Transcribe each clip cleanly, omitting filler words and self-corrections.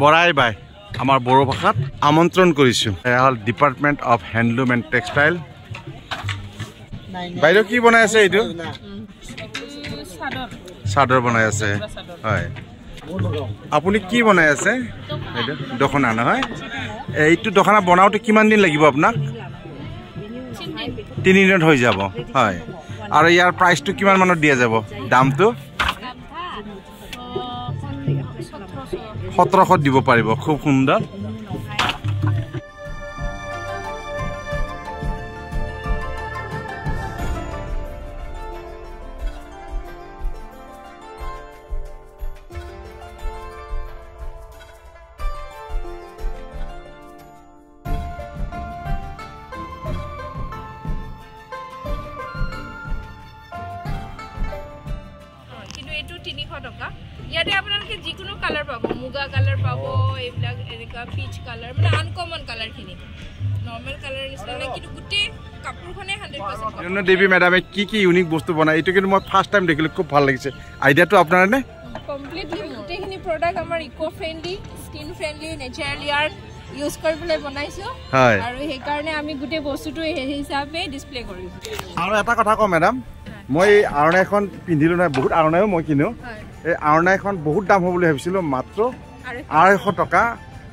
বৰাই বাই আমাৰ বড়ো ভাষাত আমন্ত্ৰণ কৰিছোঁ। এয়া হ'ল department of handloom and textile. বাইদেউ কি বনাই আছে? এইটো চাদৰ বনাই আছে, হয়। আপুনি কি বনাই আছে? এইটো দখনা নহয়? এইটো দখনা বনাওঁতে কিমান দিন লাগিব আপোনাক? 3 দিনত হৈ যাব, হয়। আৰু ইয়াৰ প্ৰাইচটো কিমান মানত দিয়া যাব? দামটো 1700 দিব পাৰিব। খুব সুন্দৰ। ইয়াতে আপোনালোকে যিকোনো কালাৰ পাব, মুগা কালাৰ পাব, এইবিলাক এনেকুৱা পিচ কালাৰ, মানে আনকমন কালাৰখিনি নৰ্মেল কালাৰ নিচিনা, কিন্তু গোটেই কাপোৰখনে 100%। দেৱী মেডামে কি কি ইউনিক বস্তু বনায়, এইটো কিন্তু মই ফাৰ্ষ্ট টাইম দেখিলোঁ, খুব ভাল লাগিছে। আইডিয়াটো আপোনাৰ নে? কমপ্লিটলি গোটেইখিনি প্ৰডাক্ট আমাৰ eco friendly, skin friendly, natural art use কৰি পেলাই বনাইছোঁ, আৰু সেইকাৰণে আমি গোটেই বস্তুটো সেই হিচাপে ডিছপ্লে কৰিছোঁ। আৰু এটা কথা কওঁ মেডাম, মই এই আৰণাইখন পিন্ধিলোঁ নহয়, বহুত আৰণাইও মই কিনো। এই আৰণাইখন বহুত দাম হ'ব বুলি ভাবিছিলোঁ, মাত্ৰ 250 টকা।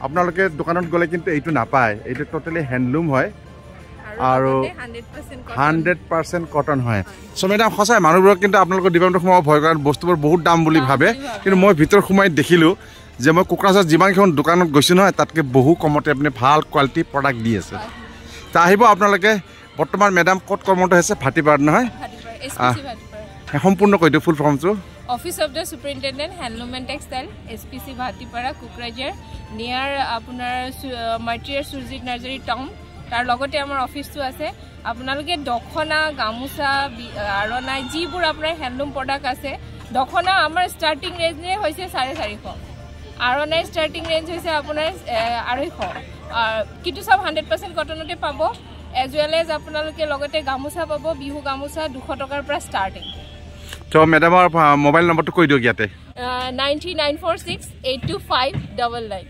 আপোনালোকে দোকানত গ'লে কিন্তু এইটো নাপায়, এইটো টোটেলি হেণ্ডলুম হয় আৰু 100% কটন হয়। চ' মেডাম সঁচাই মানুহবোৰক কিন্তু আপোনালোকৰ ডিপাৰ্টমেণ্টত সোমাব ভয় কৰে, বস্তুবোৰ বহুত দাম বুলি ভাবে, কিন্তু মই ভিতৰত সোমাই দেখিলোঁ যে মই কোকৰাঝাৰ যিমানকেইখন দোকানত গৈছোঁ নহয়, তাতকৈ বহু কমতে আপুনি ভাল কোৱালিটি প্ৰডাক্ট দি আছে। ত' আহিব আপোনালোকে। বৰ্তমান মেডাম ক'ত কৰ্মৰত হৈছে? ভাটিপাৰাত নহয়? সম্পূৰ্ণ কৈ দিওঁ ফুল ফৰ্মটো। Office of the superintendent handloom and textile, SPC Bhatipara, Kokrajhar, near আপোনাৰ মাৰ্টিয়াৰ সুৰজিত নাৰ্জাৰী টাউন। তাৰ লগতে আমাৰ অফিচটো আছে। আপোনালোকে দখনা, গামোচা, আৰণাই, যিবোৰ আপোনাৰ হেণ্ডলুম প্ৰডাক্ট আছে, দখনা আমাৰ ষ্টাৰ্টিং ৰেঞ্জে হৈছে 450, আৰণাই ষ্টাৰ্টিং ৰেঞ্জ হৈছে আপোনাৰ 250, কিন্তু চব 100% কটনতে পাব। এজ ৱেল এজ আপোনালোকে লগতে গামোচা পাব, বিহু গামোচা 200 টকাৰ পৰা ষ্টাৰ্টিং। তো মেডামৰ মোবাইল নম্বৰটো কৈ দিয়ক ইয়াতে। 93946825999।